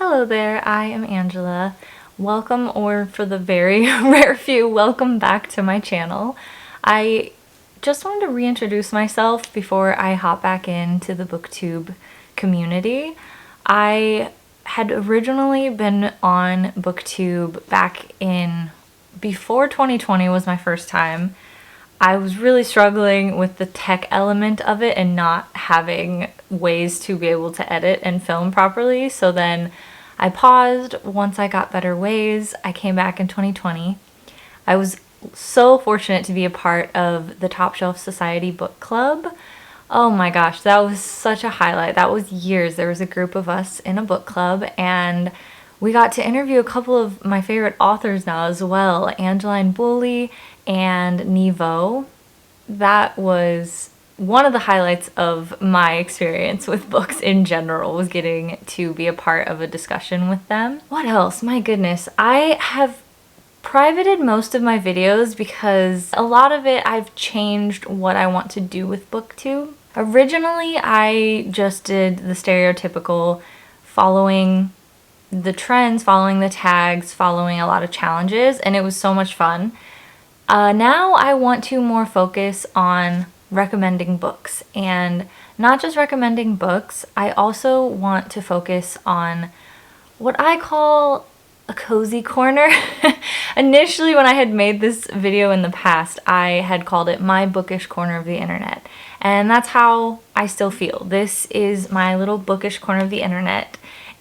Hello there, I am Angela. Welcome, or for the very rare few, welcome back to my channel. I just wanted to reintroduce myself before I hop back into the Booktube community. I had originally been on Booktube back in before 2020 was my first time. I was really struggling with the tech element of it and not having ways to be able to edit and film properly. So then I paused. Once I got better ways, I came back in 2020. I was so fortunate to be a part of the Top Shelf Society book club. Oh my gosh, that was such a highlight. That was years. There was a group of us in a book club and we got to interview a couple of my favorite authors now as well, Angeline Boulley and Nevo. That was one of the highlights of my experience with books in general, was getting to be a part of a discussion with them. What else? My goodness, I have privated most of my videos because a lot of it I've changed what I want to do with Booktube. Originally, I just did the stereotypical following the trends, following the tags, following a lot of challenges, and it was so much fun. Now I want to more focus on recommending books, and not just recommending books, I also want to focus on what I call a cozy corner. Initially, when I had made this video in the past, I had called it my bookish corner of the internet, and that's how I still feel. This is my little bookish corner of the internet.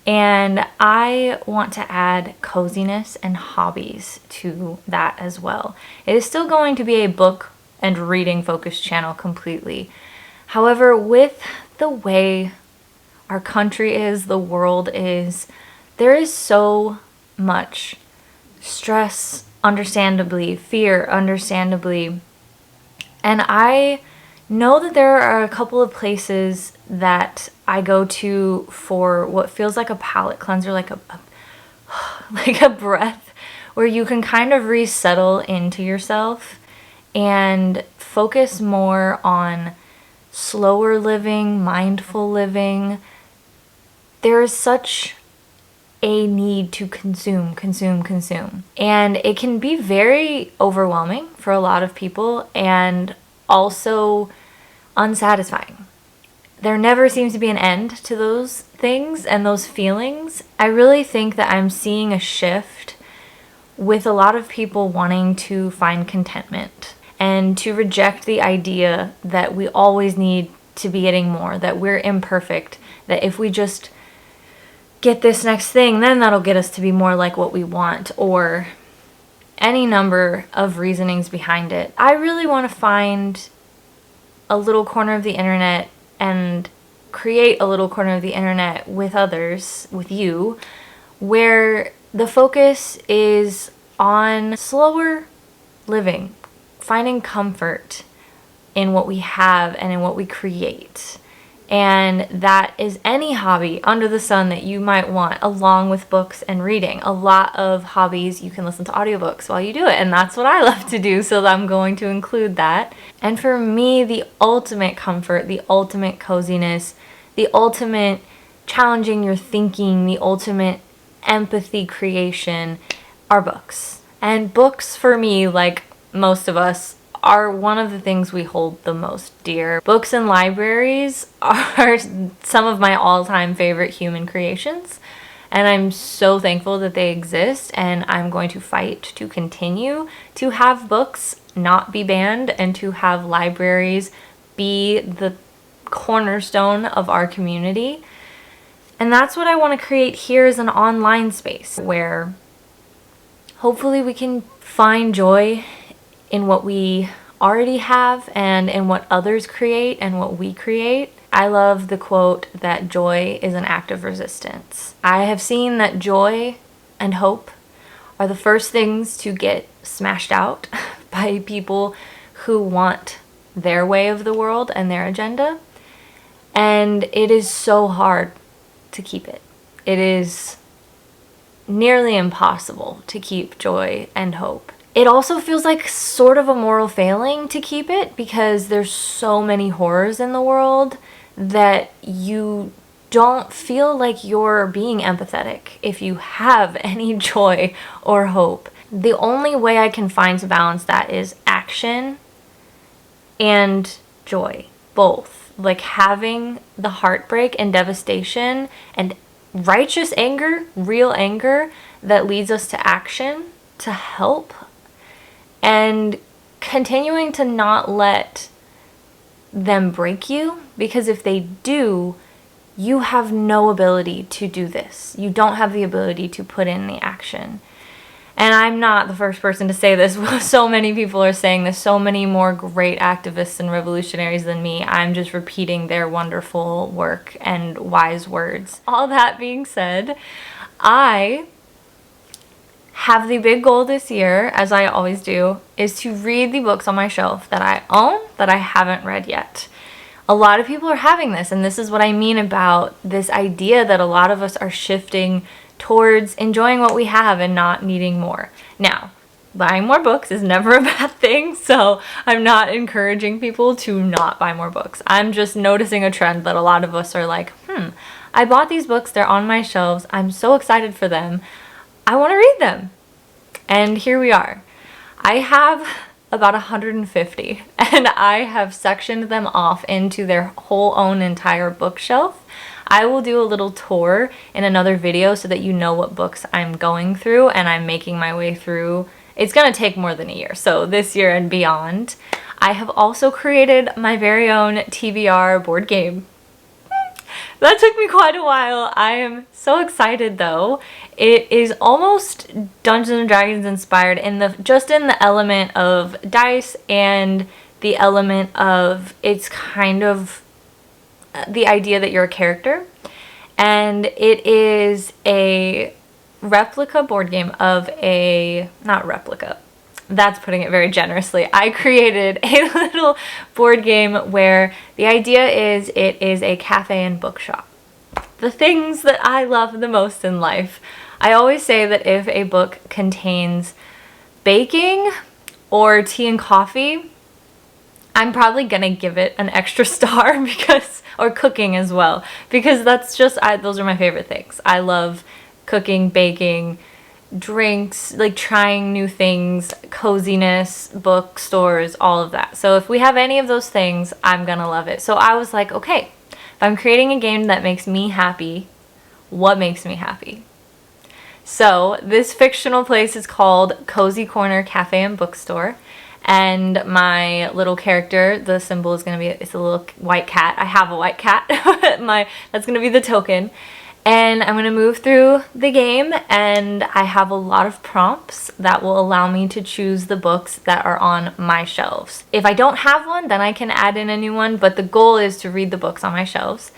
And I want to add coziness and hobbies to that as well. It is still going to be a book and reading focused channel completely. However, with the way our country is, the world is, there is so much stress, understandably, fear, understandably. And I know that there are a couple of places that I go to for what feels like a palate cleanser, like a breath, where you can kind of resettle into yourself and focus more on slower living, mindful living. There is such a need to consume. And it can be very overwhelming for a lot of people and also unsatisfying. There never seems to be an end to those things and those feelings. I really think that I'm seeing a shift with a lot of people wanting to find contentment and to reject the idea that we always need to be getting more, that we're imperfect, that if we just get this next thing, then that'll get us to be more like what we want, or any number of reasonings behind it. I really want to find a little corner of the internet and create a little corner of the internet with others, with you, where the focus is on slower living, finding comfort in what we have and in what we create. And that is any hobby under the sun that you might want, along with books and reading. A lot of hobbies, you can listen to audiobooks while you do it, and that's what I love to do, so I'm going to include that. And for me, the ultimate comfort, the ultimate coziness, the ultimate challenging your thinking, the ultimate empathy creation are books. And books, for me, like most of us, are one of the things we hold the most dear. Books and libraries are some of my all-time favorite human creations, and I'm so thankful that they exist, and I'm going to fight to continue to have books not be banned and to have libraries be the cornerstone of our community. And that's what I want to create here, is an online space where hopefully we can find joy in what we already have and in what others create and what we create. I love the quote that joy is an act of resistance. I have seen that joy and hope are the first things to get smashed out by people who want their way of the world and their agenda. And it is so hard to keep it. It is nearly impossible to keep joy and hope. It also feels like sort of a moral failing to keep it because there's so many horrors in the world that you don't feel like you're being empathetic if you have any joy or hope. The only way I can find to balance that is action and joy, both. Like having the heartbreak and devastation and righteous anger, real anger that leads us to action to help, and continuing to not let them break you, because if they do, you have no ability to do this. You don't have the ability to put in the action. And I'm not the first person to say this. So many people are saying this. So many more great activists and revolutionaries than me. I'm just repeating their wonderful work and wise words. All that being said, I have the big goal this year, as I always do, is to read the books on my shelf that I own that I haven't read yet. A lot of people are having this, and this is what I mean about this idea that a lot of us are shifting towards enjoying what we have and not needing more. Now, buying more books is never a bad thing, so I'm not encouraging people to not buy more books. I'm just noticing a trend that a lot of us are like, I bought these books, they're on my shelves, I'm so excited for them, I want to read them. And here we are. I have about 150, and I have sectioned them off into their whole own entire bookshelf. I will do a little tour in another video so that you know what books I'm going through and I'm making my way through. It's going to take more than a year, so this year and beyond. I have also created my very own TBR board game. That took me quite a while. I am so excited though. It is almost Dungeons and Dragons inspired in the element of dice and the element of it's kind of the idea that you're a character. And it is a replica board game of not replica. That's putting it very generously. I created a little board game where the idea is it is a cafe and bookshop. The things that I love the most in life. I always say that if a book contains baking or tea and coffee, I'm probably gonna give it an extra star or cooking as well, because that's just, those are my favorite things. I love cooking, baking, drinks, like trying new things, coziness, bookstores, all of that. So if we have any of those things, I'm gonna love it. So I was like, okay, if I'm creating a game that makes me happy, what makes me happy? So this fictional place is called Cozy Corner Cafe and Bookstore. And my little character, the symbol is going to be, it's a little white cat. I have a white cat. That's going to be the token. And I'm going to move through the game, and I have a lot of prompts that will allow me to choose the books that are on my shelves. If I don't have one, then I can add in a new one, but the goal is to read the books on my shelves.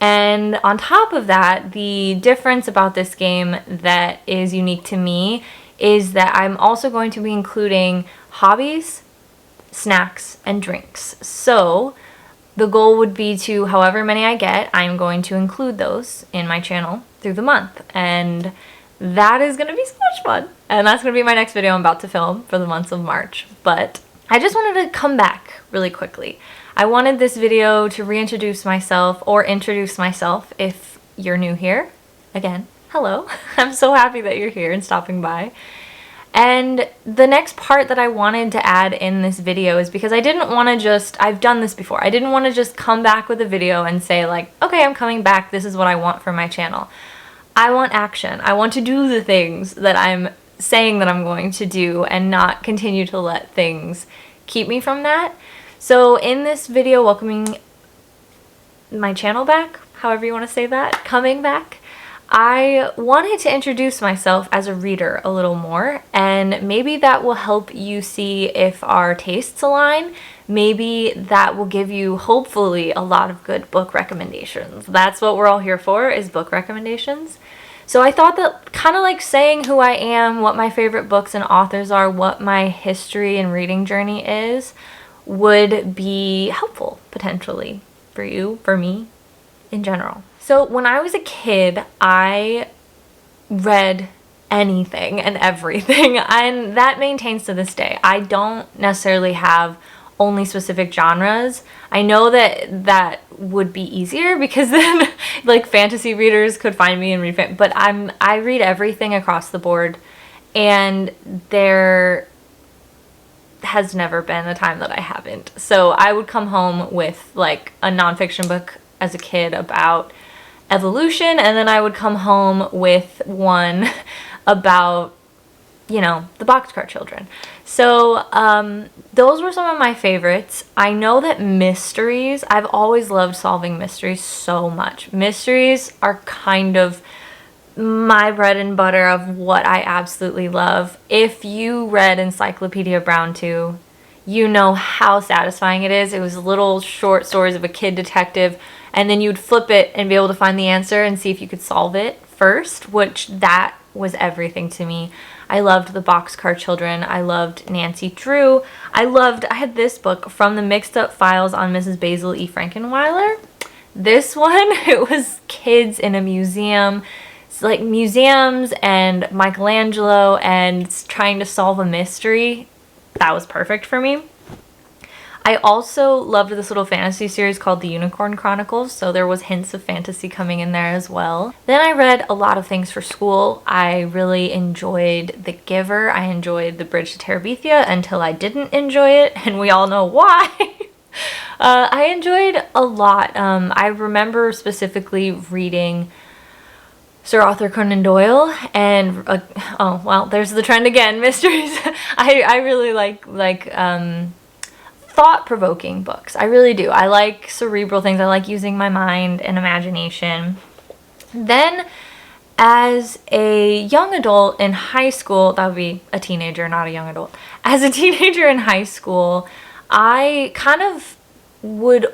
And on top of that, the difference about this game that is unique to me is that I'm also going to be including hobbies, snacks, and drinks. So the goal would be to, however many I get, I'm going to include those in my channel through the month. And that is going to be so much fun. And that's going to be my next video I'm about to film for the months of March. But I just wanted to come back really quickly. I wanted this video to reintroduce myself, or introduce myself if you're new here. Again, hello. I'm so happy that you're here and stopping by. And the next part that I wanted to add in this video is because I didn't want to just, I've done this before, I didn't want to just come back with a video and say like, okay, I'm coming back, this is what I want for my channel. I want action. I want to do the things that I'm saying that I'm going to do and not continue to let things keep me from that. So in this video, welcoming my channel back, however you want to say that, coming back, I wanted to introduce myself as a reader a little more, and maybe that will help you see if our tastes align. Maybe that will give you, hopefully, a lot of good book recommendations. That's what we're all here for, is book recommendations. So I thought that kind of like saying who I am, what my favorite books and authors are, what my history and reading journey is, would be helpful, potentially, for you, for me, in general. So when I was a kid, I read anything and everything, and that maintains to this day. I don't necessarily have only specific genres. I know that that would be easier because then like fantasy readers could find me and read but I read everything across the board, and there has never been a time that I haven't. So I would come home with like a nonfiction book as a kid about evolution, and then I would come home with one about, you know, the Boxcar Children. So those were some of my favorites. I know that mysteries, I've always loved solving mysteries so much. Mysteries are kind of my bread and butter of what I absolutely love. If you read Encyclopedia Brown 2, you know how satisfying it is. It was little short stories of a kid detective, and then you'd flip it and be able to find the answer and see if you could solve it first, which that was everything to me. I loved the Boxcar Children. I loved Nancy Drew. I had this book, From the Mixed Up Files on Mrs. Basil E. Frankenweiler. This one, it was kids in a museum. It's like museums and Michelangelo and trying to solve a mystery. That was perfect for me. I also loved this little fantasy series called The Unicorn Chronicles, so there was hints of fantasy coming in there as well. Then I read a lot of things for school. I really enjoyed The Giver. I enjoyed The Bridge to Terabithia until I didn't enjoy it, and we all know why. I enjoyed a lot. I remember specifically reading Sir Arthur Conan Doyle and oh well, there's the trend again, mysteries. I really like thought-provoking books. I really do. I like cerebral things. I like using my mind and imagination. Then as a young adult in high school, that would be a teenager, not a young adult. As a teenager in high school, I kind of would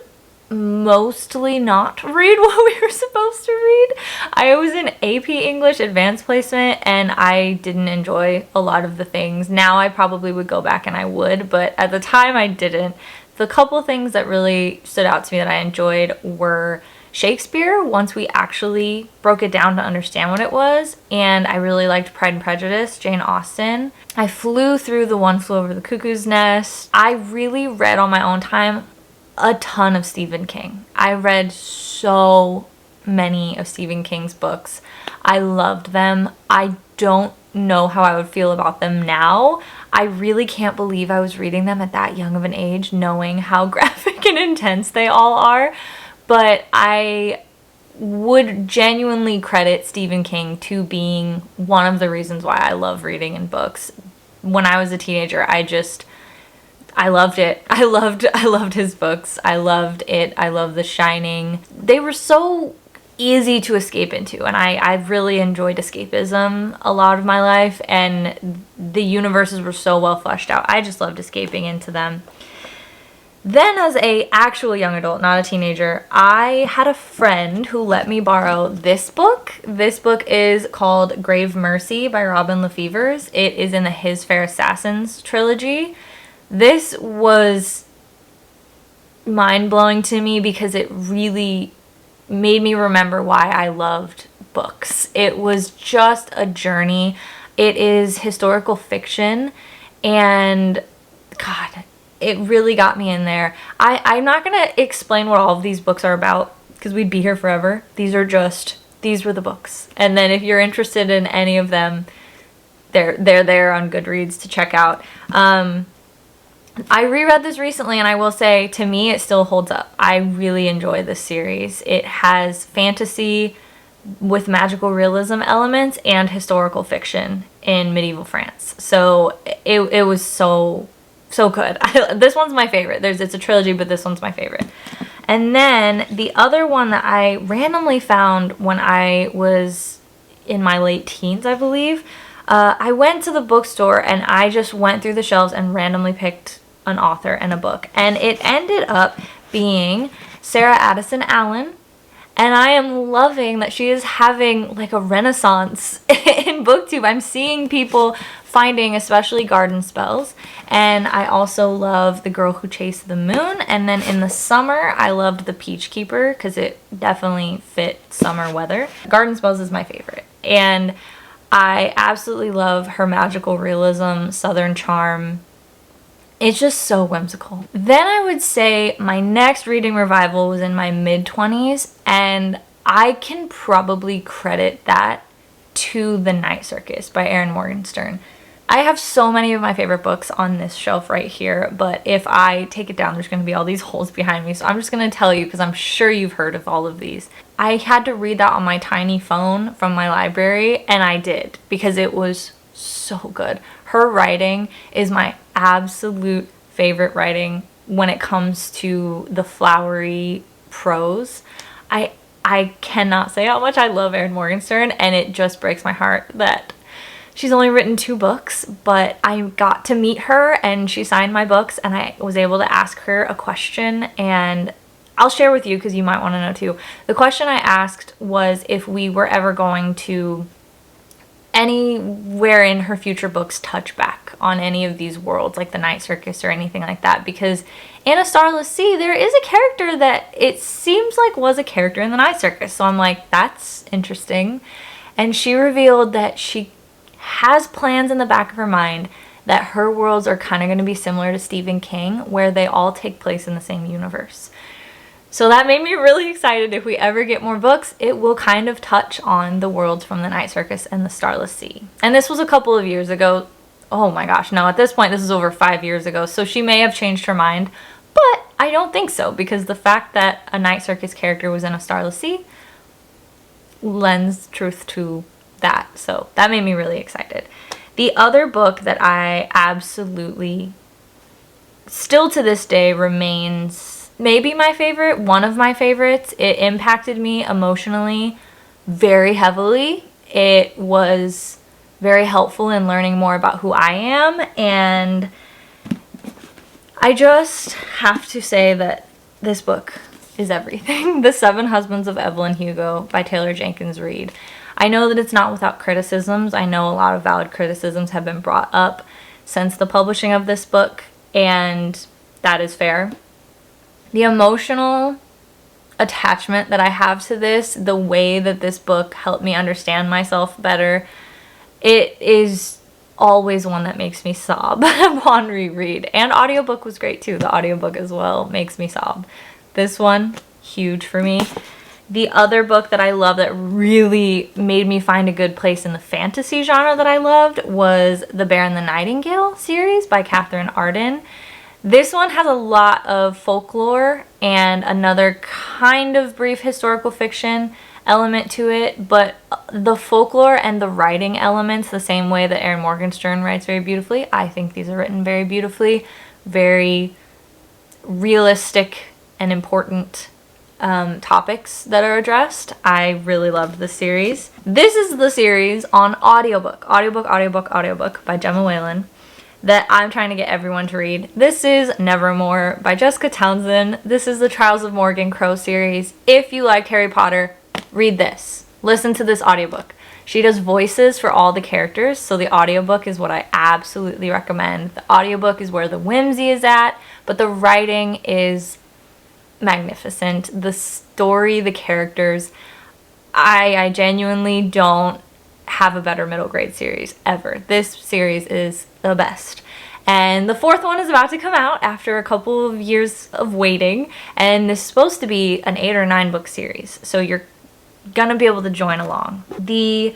mostly not read what we were supposed to read. I was in AP English advanced placement, and I didn't enjoy a lot of the things. Now I probably would go back and I would, but at the time I didn't. The couple things that really stood out to me that I enjoyed were Shakespeare, once we actually broke it down to understand what it was, and I really liked Pride and Prejudice, Jane Austen. I flew through The One Flew Over the Cuckoo's Nest. I really read on my own time a ton of Stephen King. I read so many of Stephen King's books. I loved them. I don't know how I would feel about them now. I really can't believe I was reading them at that young of an age, knowing how graphic and intense they all are. But I would genuinely credit Stephen King to being one of the reasons why I love reading and books. When I was a teenager, I loved it. I loved his books. I loved it. I loved The Shining. They were so easy to escape into, and I've really enjoyed escapism a lot of my life, and the universes were so well fleshed out. I just loved escaping into them. Then as a actual young adult, not a teenager, I had a friend who let me borrow this book. This book is called Grave Mercy by Robin Lefevers. It is in the His Fair Assassins trilogy. This was mind-blowing to me because it really made me remember why I loved books. It was just a journey. It is historical fiction, and God, it really got me in there. I'm not going to explain what all of these books are about because we'd be here forever. These were the books. And then if you're interested in any of them, they're there on Goodreads to check out. I reread this recently, and I will say, to me, it still holds up. I really enjoy this series. It has fantasy with magical realism elements and historical fiction in medieval France. So it was so good. This one's my favorite. It's a trilogy, but this one's my favorite. And then the other one that I randomly found when I was in my late teens, I believe, I went to the bookstore and I just went through the shelves and randomly picked an author and a book. And it ended up being Sarah Addison Allen. And I am loving that she is having like a renaissance in Booktube. I'm seeing people finding especially garden spells. And I also love The Girl Who Chased the Moon. And then in the summer, I loved The Peach Keeper because it definitely fit summer weather. Garden spells is my favorite. And I absolutely love her magical realism, southern charm. It's just so whimsical. Then I would say my next reading revival was in my mid-20s, and I can probably credit that to The Night Circus by Erin Morgenstern. I have so many of my favorite books on this shelf right here, but if I take it down, there's going to be all these holes behind me, so I'm just going to tell you because I'm sure you've heard of all of these. I had to read that on my tiny phone from my library, and I did because it was so good. Her writing is my absolute favorite writing when it comes to the flowery prose. I cannot say how much I love Erin Morgenstern, and it just breaks my heart that she's only written 2 books, but I got to meet her and she signed my books, and I was able to ask her a question, and I'll share with you because you might want to know too. The question I asked was if we were ever going to anywhere in her future books touch back on any of these worlds, like the Night Circus or anything like that, because in A Starless Sea there is a character that it seems like was a character in the Night Circus, so I'm like, that's interesting. And she revealed that she has plans in the back of her mind that her worlds are kind of going to be similar to Stephen King, where they all take place in the same universe. So that made me really excited. If we ever get more books, it will kind of touch on the worlds from the Night Circus and the Starless Sea. And this was a couple of years ago. Oh my gosh, no, at this point this is over 5 years ago, so she may have changed her mind, but I don't think so, because the fact that a Night Circus character was in a Starless Sea lends truth to that, so that made me really excited. The other book that I absolutely, still to this day, remains maybe my favorite, one of my favorites. It impacted me emotionally very heavily. It was very helpful in learning more about who I am, and I just have to say that this book is everything. The Seven Husbands of Evelyn Hugo by Taylor Jenkins Reid. I know that it's not without criticisms. I know a lot of valid criticisms have been brought up since the publishing of this book, and that is fair. The emotional attachment that I have to this, the way that this book helped me understand myself better, it is always one that makes me sob upon reread. And audiobook was great too. The audiobook as well makes me sob. This one, huge for me. The other book that I love that really made me find a good place in the fantasy genre that I loved was The Bear and the Nightingale series by Catherine Arden. This one has a lot of folklore and another kind of brief historical fiction element to it, but the folklore and the writing elements, the same way that Erin Morgenstern writes very beautifully, I think these are written very beautifully, very realistic and important topics that are addressed. I really loved this series. This is the series on audiobook by Gemma Whalen that I'm trying to get everyone to read. This is Nevermore by Jessica Townsend. This is the Trials of Morgan Crow series. If you like Harry Potter, read this. Listen to this audiobook. She does voices for all the characters, so the audiobook is what I absolutely recommend. The audiobook is where the whimsy is at, but the writing is magnificent. The story, the characters, I genuinely don't have a better middle grade series ever. This series is the best. And the 4th one is about to come out after a couple of years of waiting, and this is supposed to be an 8 or 9 book series, so you're gonna be able to join along. The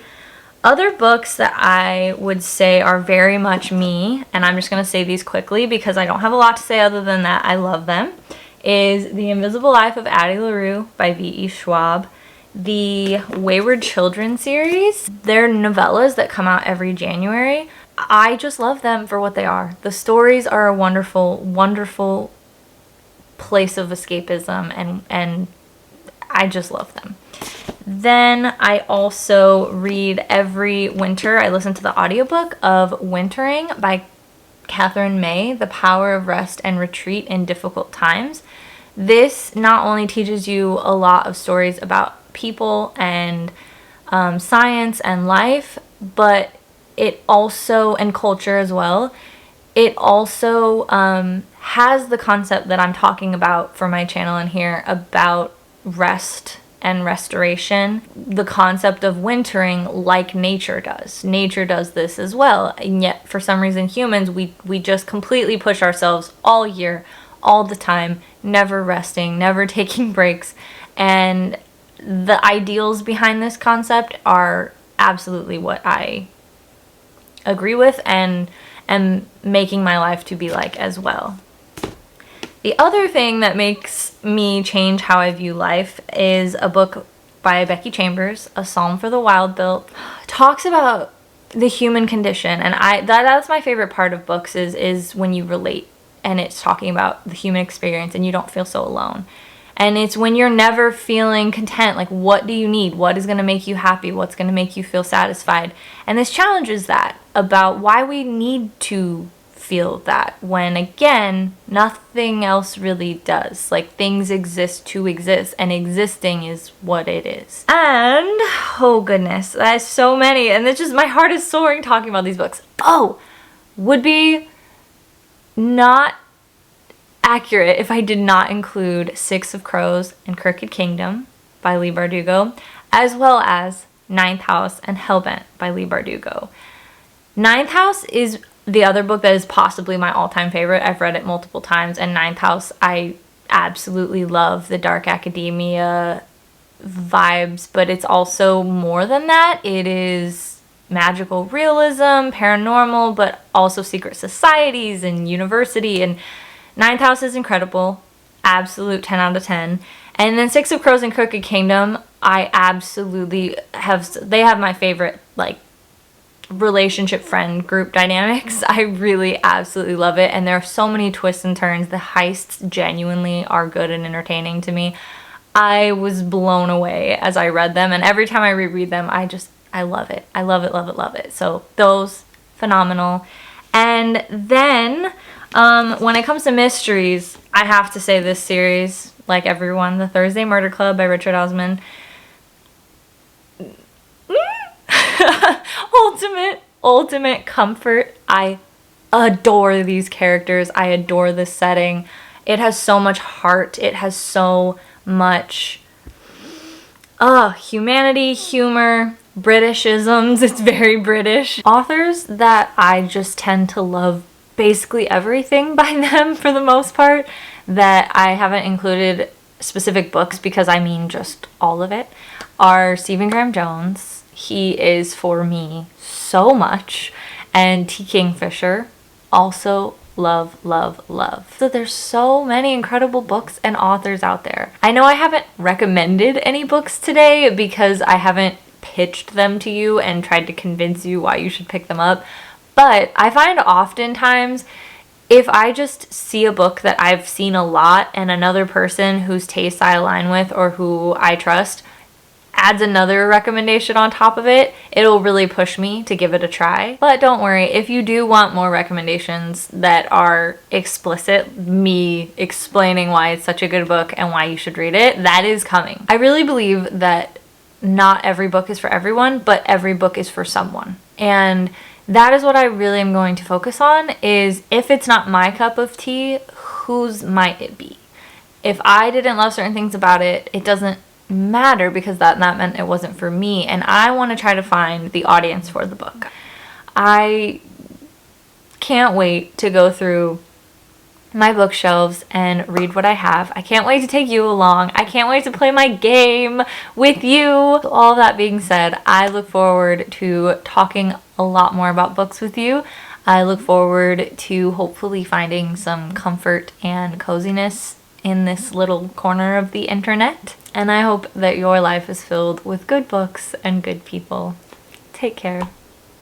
other books that I would say are very much me, and I'm just gonna say these quickly because I don't have a lot to say other than that I love them, is The Invisible Life of Addie LaRue by V.E. Schwab, the Wayward Children series. They're novellas that come out every January. I just love them for what they are. The stories are a wonderful, wonderful place of escapism, and I just love them. Then I also read every winter, I listen to the audiobook of Wintering by Catherine May, The Power of Rest and Retreat in Difficult Times. This not only teaches you a lot of stories about people and science and life, but it also, and culture as well, it also has the concept that I'm talking about for my channel in here about rest and restoration, the concept of wintering like nature does. Nature does this as well, and yet for some reason humans, we just completely push ourselves all year, all the time, never resting, never taking breaks, and the ideals behind this concept are absolutely what I agree with and am making my life to be like as well. The other thing that makes me change how I view life is a book by Becky Chambers, A Psalm for the Wild-Built. Talks about the human condition, and that's my favorite part of books is when you relate and it's talking about the human experience and you don't feel so alone. And it's when you're never feeling content, like what do you need? What is going to make you happy? What's going to make you feel satisfied? And this challenges that about why we need to feel that when, again, nothing else really does. Like, things exist to exist, and existing is what it is. And, oh goodness, there's so many, and it's just, my heart is soaring talking about these books. Oh, would be not accurate if I did not include Six of Crows and Crooked Kingdom by Leigh Bardugo, as well as Ninth House and Hellbent by Leigh Bardugo. Ninth House is the other book that is possibly my all-time favorite. I've read it multiple times, and Ninth House, I absolutely love the dark academia vibes, but it's also more than that. It is magical realism, paranormal, but also secret societies and university, and Ninth House is incredible. Absolute 10 out of 10. And then Six of Crows and Crooked Kingdom, I absolutely they have my favorite, like, relationship friend group dynamics. I really absolutely love it, and there are so many twists and turns. The heists genuinely are good and entertaining to me. I was blown away as I read them, and every time I reread them, I love it. I love it, love it, love it. So those, phenomenal. And then when it comes to mysteries, I have to say this series, like everyone, The Thursday Murder Club by Richard Osman. Ultimate comfort. I adore these characters. I adore this setting. It has so much heart. It has so much humanity, humor, Britishisms. It's very British. Authors that I just tend to love basically everything by them for the most part, that I haven't included specific books because I mean just all of it, are Stephen Graham Jones. He is for me so much. And T. Kingfisher, also love, love, love. So there's so many incredible books and authors out there. I know I haven't recommended any books today because I haven't pitched them to you and tried to convince you why you should pick them up. But I find oftentimes if I just see a book that I've seen a lot and another person whose tastes I align with or who I trust adds another recommendation on top of it, it'll really push me to give it a try. But don't worry, if you do want more recommendations that are explicit, me explaining why it's such a good book and why you should read it, that is coming. I really believe that not every book is for everyone, but every book is for someone. And that is what I really am going to focus on, is if it's not my cup of tea, whose might it be? If I didn't love certain things about it, it doesn't matter because that meant it wasn't for me, and I want to try to find the audience for the book. I can't wait to go through my bookshelves and read what I have. I can't wait to take you along. I can't wait to play my game with you. All that being said, I look forward to talking a lot more about books with you. I look forward to hopefully finding some comfort and coziness in this little corner of the internet. And I hope that your life is filled with good books and good people. Take care.